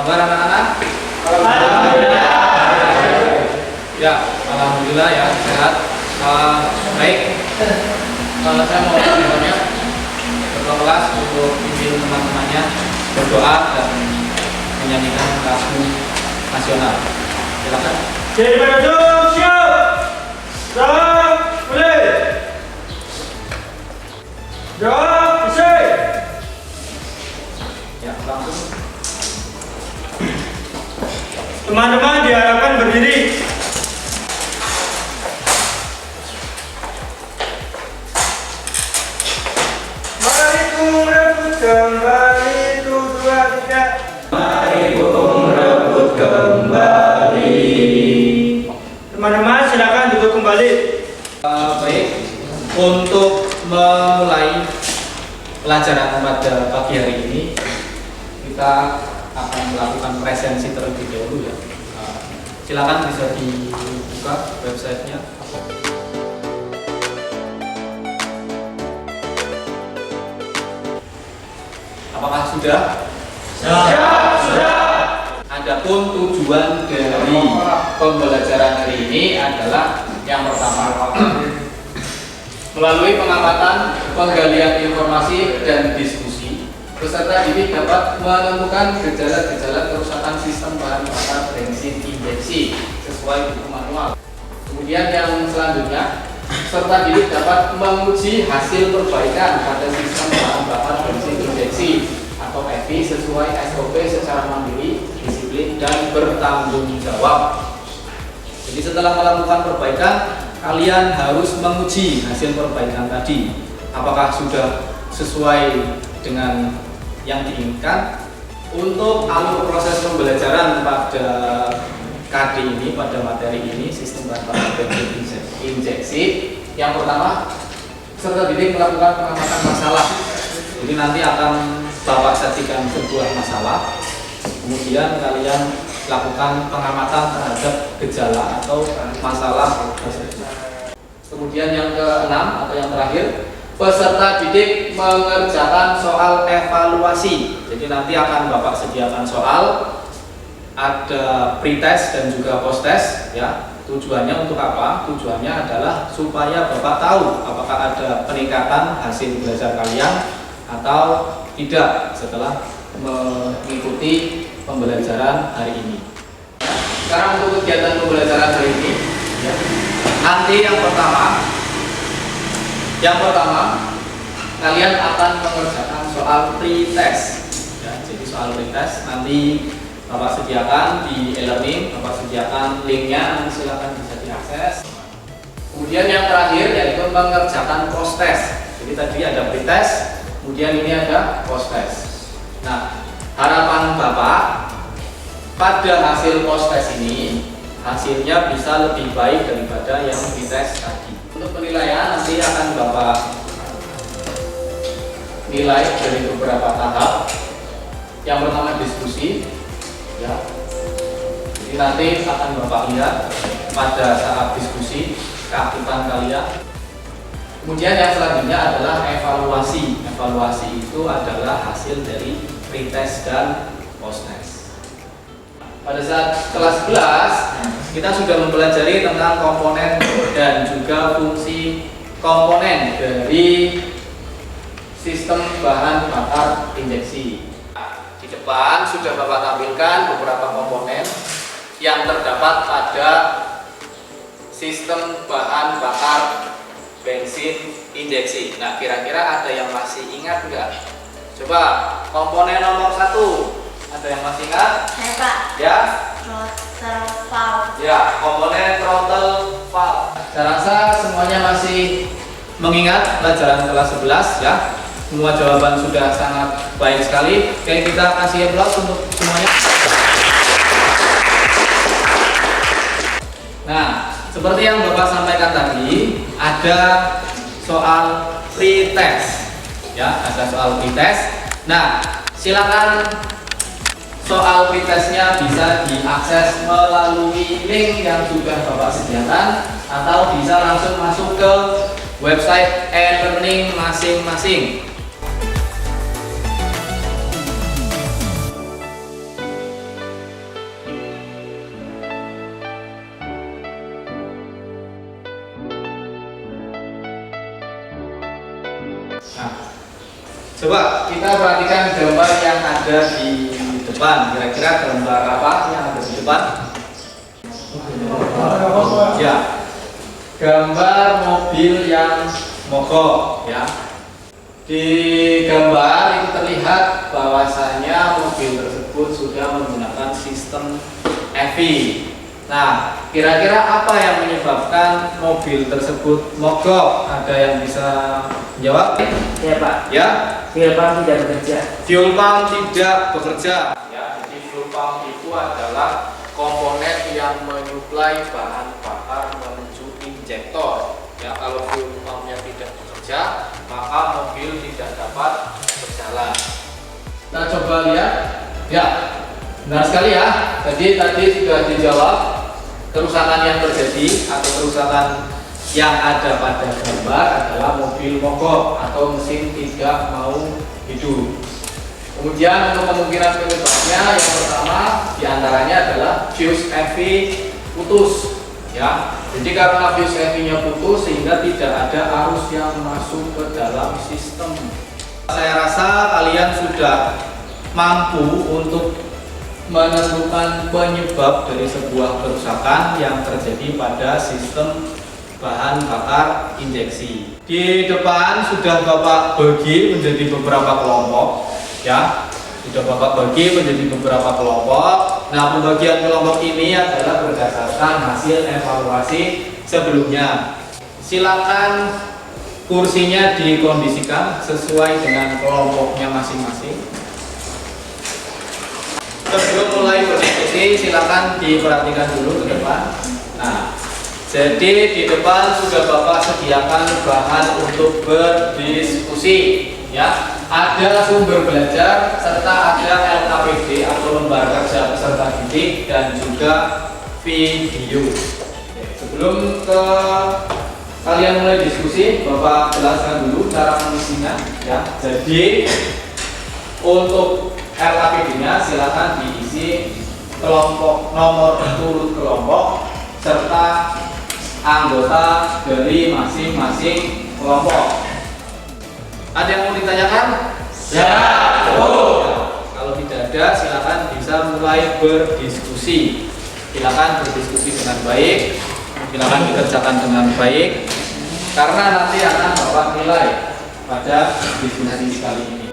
kabar anak-anak? Alhamdulillah. Ya, alhamdulillah ya, sehat. Baik, saya mau bertanya ketua kelas untuk pimpin teman-temannya berdoa dan menyanyikan lagu nasional. Silakan. Jadi penduduk siap. Siap, mulai. Jawab, isi. Ya, langsung. Teman-teman diharapkan berdiri. Mari merebut kembali dua tiga. Mari merebut kembali. Teman-teman silakan duduk kembali. Baik, untuk memulai pelajaran pada pagi hari ini, kita akan melakukan presensi terlebih dahulu ya. Silakan bisa dibuka websitenya. Apakah sudah? Sudah. Adapun tujuan dari pembelajaran hari ini adalah yang pertama, melalui pengamatan, penggalian informasi dan diskusi, peserta didik dapat menemukan gejala-gejala kerusakan sistem bahan bakar bensin injeksi sesuai buku manual. Kemudian yang selanjutnya, peserta didik dapat menguji hasil perbaikan pada sistem bahan bakar bensin injeksi atau EVI sesuai SOP secara mandiri, disiplin, dan bertanggung jawab. Jadi setelah melakukan perbaikan, kalian harus menguji hasil perbaikan tadi. Apakah sudah sesuai dengan yang diinginkan. Untuk alur proses pembelajaran pada KD ini, pada materi ini, sistem bahan bakar bensin injeksi. Yang pertama, peserta didik melakukan pengamatan masalah. Jadi nanti akan Bapak sajikan sebuah masalah, kemudian kalian lakukan pengamatan terhadap gejala atau masalah tersebut. Kemudian yang keenam atau yang terakhir, peserta didik mengerjakan soal evaluasi. Jadi nanti akan Bapak sediakan soal, ada pretest dan juga posttest ya. Tujuannya untuk apa? Tujuannya adalah supaya Bapak tahu apakah ada peningkatan hasil belajar kalian atau tidak setelah mengikuti pembelajaran hari ini. Sekarang untuk kegiatan pembelajaran hari ini ya. Nanti yang pertama kalian akan mengerjakan soal pretest ya. Jadi soal pretest nanti Bapak sediakan di e-learning, Bapak sediakan linknya, nanti silakan bisa diakses. Kemudian yang terakhir yaitu mengerjakan post-test. Jadi tadi ada pretest, kemudian ini ada post-test. Nah, harapan Bapak pada hasil post-test ini hasilnya bisa lebih baik daripada yang pretest tadi. Untuk penilaian nanti akan Bapak nilai dari beberapa tahap. Yang pertama diskusi ya. Jadi nanti akan Bapak lihat pada saat diskusi keaktifan kalian. Kemudian yang selanjutnya adalah evaluasi. Evaluasi itu adalah hasil dari pretest dan posttest. Pada saat kelas 11 kita sudah mempelajari tentang komponen dan juga fungsi komponen dari sistem bahan bakar injeksi. Di depan sudah Bapak tampilkan beberapa komponen yang terdapat pada sistem bahan bakar bensin injeksi. Nah, kira-kira ada yang masih ingat enggak? Coba komponen nomor 1, ada yang masih ingat? Ya Pak. Ya. Throttle valve. Ya, komponen throttle valve. Saya rasa semuanya masih mengingat pelajaran kelas 11 ya. Semua jawaban sudah sangat baik sekali. Oke, kita kasih aplaus untuk semuanya. Nah, seperti yang Bapak sampaikan tadi, ada soal pretest. Ya, ada soal pretest. Nah, silakan soal pretestnya bisa diakses melalui link yang sudah Bapak sediakan atau bisa langsung masuk ke website e-learning masing-masing. Coba kita perhatikan gambar yang ada di depan. Kira-kira gambar apa yang ada di depan? Ya, gambar mobil yang mogok ya. Di gambar itu terlihat bahwasanya mobil tersebut sudah menggunakan sistem EV. Nah, kira-kira apa yang menyebabkan mobil tersebut mogok? Ada yang bisa menjawab? Ya Pak, Ya, fuel pump tidak bekerja. fuel pump tidak bekerja. Ya, jadi fuel pump itu adalah komponen yang menyuplai bahan bakar menuju injektor. Ya, kalau fuel pumpnya tidak bekerja, maka mobil tidak dapat berjalan. Kita coba lihat. Ya, benar sekali ya. Jadi tadi sudah dijawab kerusakan yang terjadi atau kerusakan yang ada pada gambar adalah mobil mogok atau mesin tidak mau hidup. Kemudian untuk kemungkinan penyebabnya yang pertama diantaranya adalah fuse EV putus. Ya, jadi karena fuse EV-nya putus sehingga tidak ada arus yang masuk ke dalam sistem. Saya rasa kalian sudah mampu untuk menentukan penyebab dari sebuah kerusakan yang terjadi pada sistem bahan bakar injeksi. Di depan sudah Bapak bagi menjadi beberapa kelompok, ya. Sudah Bapak bagi menjadi beberapa kelompok. Nah, pembagian kelompok ini adalah berdasarkan hasil evaluasi sebelumnya. Silakan kursinya dikondisikan sesuai dengan kelompoknya masing-masing. Sebelum mulai berdiskusi, silakan diperhatikan dulu ke depan. Nah, jadi di depan sudah Bapak sediakan bahan untuk berdiskusi, ya. Ada sumber belajar serta ada LKPD atau lembar kerja peserta didik dan juga video. Sebelum ke kalian mulai diskusi, Bapak jelaskan dulu cara mengisinya, ya. Jadi untuk LKPD-nya silakan diisi kelompok, nomor urut kelompok serta anggota dari masing-masing kelompok. Ada yang mau ditanyakan? Ya. Kalau tidak ada, silakan bisa mulai berdiskusi. Silakan berdiskusi dengan baik, silakan dikerjakan dengan baik, karena nanti akan Bapak nilai pada diskusi kali ini.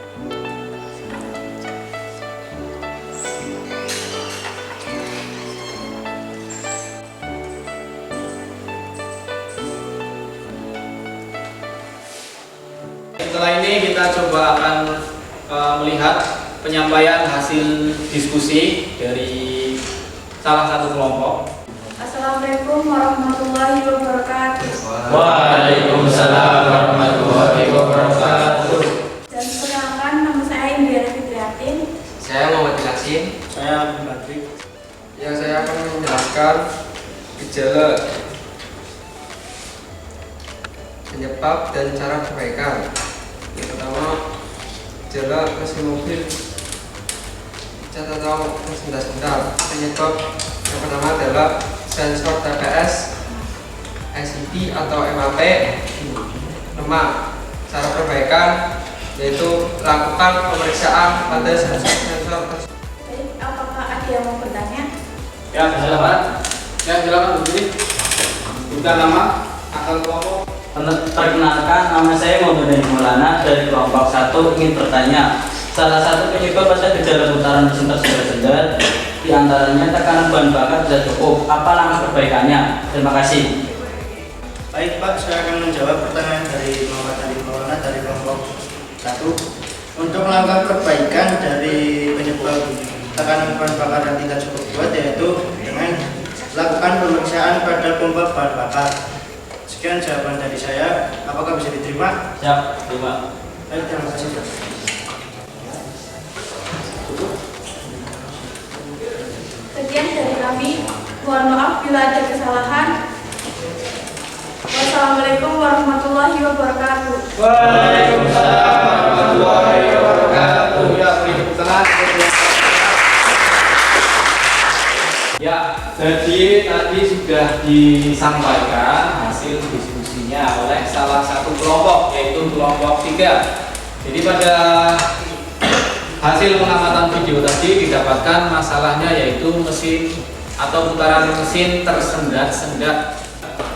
Setelah ini kita coba akan melihat penyampaian hasil diskusi dari salah satu kelompok. Assalamualaikum warahmatullahi wabarakatuh. Waalaikumsalam warahmatullahi wabarakatuh. Dan perkenalkan, nama saya Indiana Fitriatin. Saya Muhammad Yasin. Saya Abdul Badri. Yang saya akan menjelaskan gejala, penyebab dan cara perbaikan. Yang pertama, gejala mesin mobil cat atau sendal-sendal. Penyebab yang pertama adalah sensor TPS, SCD atau MAP lemah. Cara perbaikan yaitu lakukan pemeriksaan pada sensor tersebut. Baik, apakah ada yang mau bertanya? Ya, silakan. Ya, silakan berdiri. Bukan nama, akal kelompok. Perkenalkan, nama saya Muhammad Maulana dari kelompok 1 ingin bertanya. Salah satu penyebab pada gejala putaran mesin tersendal di antaranya tekanan bahan bakar tidak cukup. Apa langkah perbaikannya? Terima kasih. Baik Pak, saya akan menjawab pertanyaan dari Muhammad Ali Maulana dari kelompok 1. Untuk melakukan perbaikan dari penyebab tekanan bahan bakar yang tidak cukup kuat, yaitu dengan lakukan pemeriksaan pada pompa bahan bakar. Sekian jawaban dari saya. Apakah bisa diterima? Siap, terima. Baik, terima kasih. Sekian dari kami. Mohon maaf bila ada kesalahan. Wassalamualaikum warahmatullahi wabarakatuh. Waalaikumsalam warahmatullahi wabarakatuh. Ya, beri tepuk tangan. Ya, jadi tadi sudah disampaikan hasil diskusinya oleh salah satu kelompok, yaitu kelompok 3. Jadi pada hasil pengamatan video tadi didapatkan masalahnya yaitu mesin atau putaran mesin tersendat-sendat.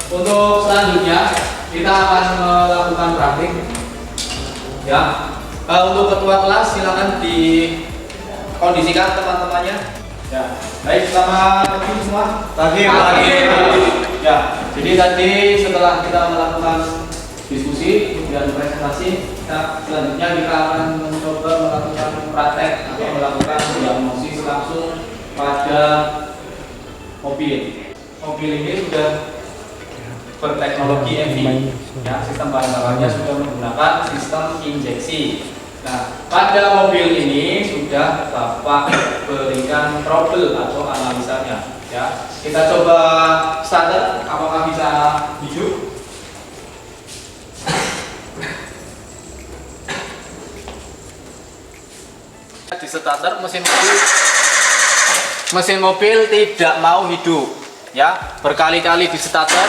Untuk selanjutnya kita akan melakukan praktik. Ya, untuk ketua kelas silakan dikondisikan teman-temannya. Ya, baik, selamat pagi semua. Pagi. Ya, jadi tadi setelah kita melakukan diskusi dan presentasi, selanjutnya kita akan mencoba melakukan praktek atau melakukan diagnosis langsung pada mobil. Mobil ini sudah berteknologi EV, ya, sistem bahan bakarnya sudah menggunakan sistem injeksi. Nah, pada mobil ini sudah Bapak berikan trouble atau analisanya. Ya, kita coba starter, apakah bisa hidup? Di starter mesin mobil tidak mau hidup. Ya, berkali-kali di starter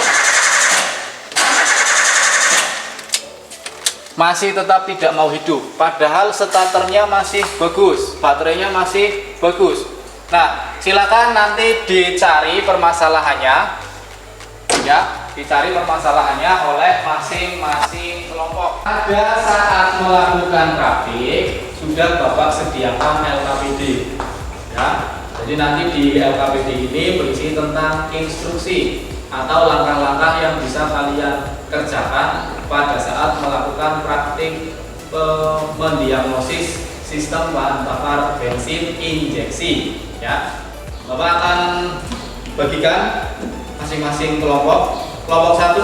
masih tetap tidak mau hidup, padahal starternya masih bagus, baterainya masih bagus. Nah, silakan nanti dicari permasalahannya, ya, dicari permasalahannya oleh masing-masing kelompok. Pada saat melakukan praktik sudah Bapak sediakan LKPD, ya. Jadi nanti di LKPD ini berisi tentang instruksi atau langkah-langkah yang bisa kalian kerjakan pada saat melakukan praktik mendiagnosis sistem bahan bakar bensin injeksi. Ya, Bapak akan bagikan masing-masing kelompok. Kelompok 1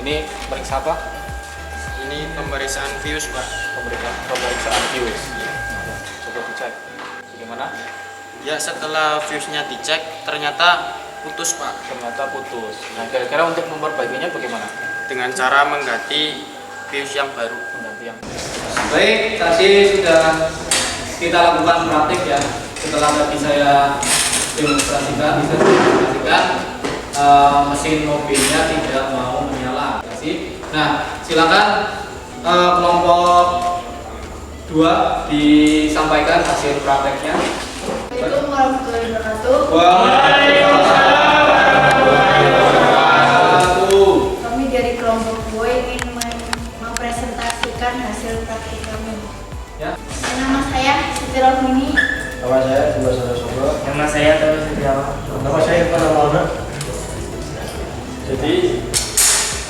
ini periksa apa? Ini pemeriksaan fuse, Pak. Pemeriksaan fuse. Coba dicek. Bagaimana? Ya, setelah fuse-nya dicek ternyata putus, Pak. Ternyata putus. Nah, kira-kira untuk memperbaikinya bagaimana? Dengan cara mengganti fuse yang baru. Mengganti yang baik, tadi sudah kita lakukan praktik ya. Setelah tadi saya demonstrasikan, mesin mobilnya tidak mau menyala. Nah, silakan kelompok 2 disampaikan hasil prakteknya. Assalamualaikum warahmatullahi wabarakatuh. Kami dari kelompok 2 ingin mempresentasikan hasil praktik kami. Ya. Nama saya Siti Rohmini. Nama saya Dimas Sobo. Nama saya Taufik Setiawan. Nama saya Irfan Maulana. Jadi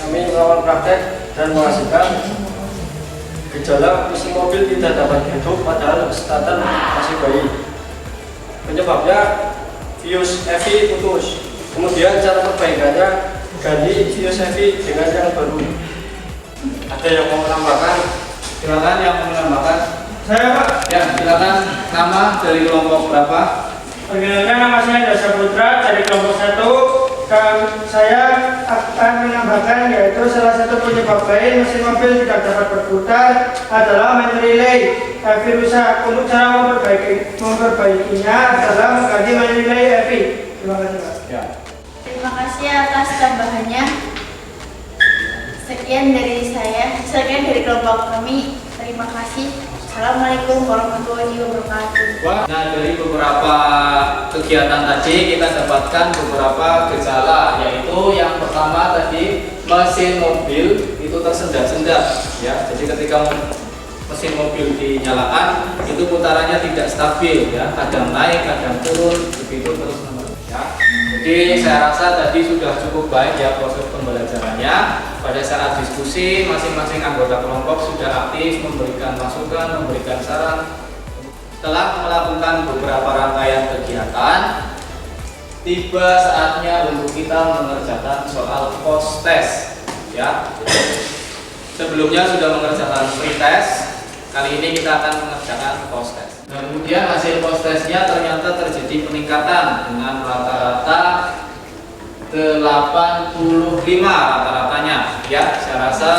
kami melakukan praktek dan menghasilkan gejala mesin mobil tidak dapat hidup padahal starter masih baik. Penyebabnya fuse EV putus. Kemudian cara perbaikannya ganti fuse EV dengan yang baru. Ada yang mau menambahkan? Silakan yang mau menambahkan. Saya, Pak. Ya, silakan nama dari kelompok berapa? Perkenalkan, nama saya Dasa Putra dari kelompok 1. Saya akan menambahkan yaitu salah satu penyebab lain mesin mobil tidak dapat berputar adalah main relay EV rusak. Untuk cara memperbaikinya adalah mengganti main relay EV. Terima kasih, Pak. Ya. Terima kasih atas tambahannya. Sekian dari kelompok kami. Terima kasih. Assalamualaikum warahmatullahi wabarakatuh. Nah, dari beberapa kegiatan tadi kita dapatkan beberapa gejala, yaitu yang pertama tadi mesin mobil itu tersendat-sendat, ya. Jadi ketika mesin mobil dinyalakan itu putarannya tidak stabil, ya. Kadang naik, kadang turun, begitu terus menerus, ya. Jadi saya rasa tadi sudah cukup baik ya proses pembelajarannya. Pada saat diskusi masing-masing anggota kelompok sudah aktif memberikan masukan, memberikan saran. Setelah melakukan beberapa rangkaian kegiatan, tiba saatnya untuk kita mengerjakan soal post test, ya. Sebelumnya sudah mengerjakan pre test, kali ini kita akan mengerjakan post test. Nah, kemudian hasil post testnya ternyata terjadi peningkatan dengan rata-rata 85 rata-ratanya, ya. Saya rasa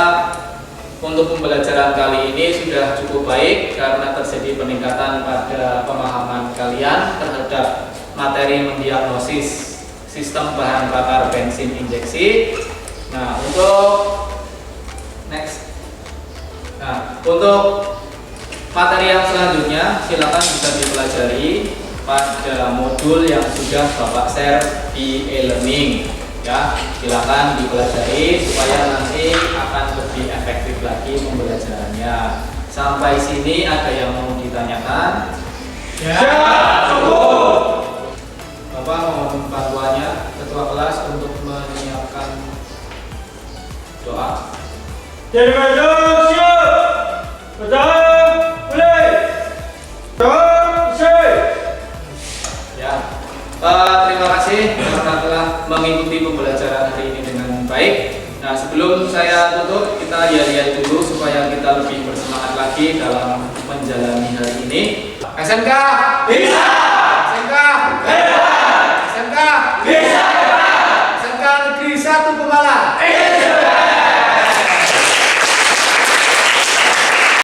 untuk pembelajaran kali ini sudah cukup baik karena terjadi peningkatan pada pemahaman kalian terhadap materi mendiagnosis sistem bahan bakar bensin injeksi. Nah, untuk next Nah, untuk materi yang selanjutnya silakan bisa dipelajari pada modul yang sudah Bapak share di e-learning. Ya, silakan dipelajari supaya nanti akan lebih efektif lagi pembelajarannya. Sampai sini ada yang mau ditanyakan? Ya, cukup. Bapak mohon bantuannya ketua kelas untuk menyiapkan doa. Jadi masuk siap. Pertama, mulai. Ya, terima kasih karena telah mengikuti pembelajaran hari ini dengan baik. Nah, sebelum saya tutup, kita lihat dulu supaya kita lebih bersemangat lagi dalam menjalani hari ini. SMK bisa.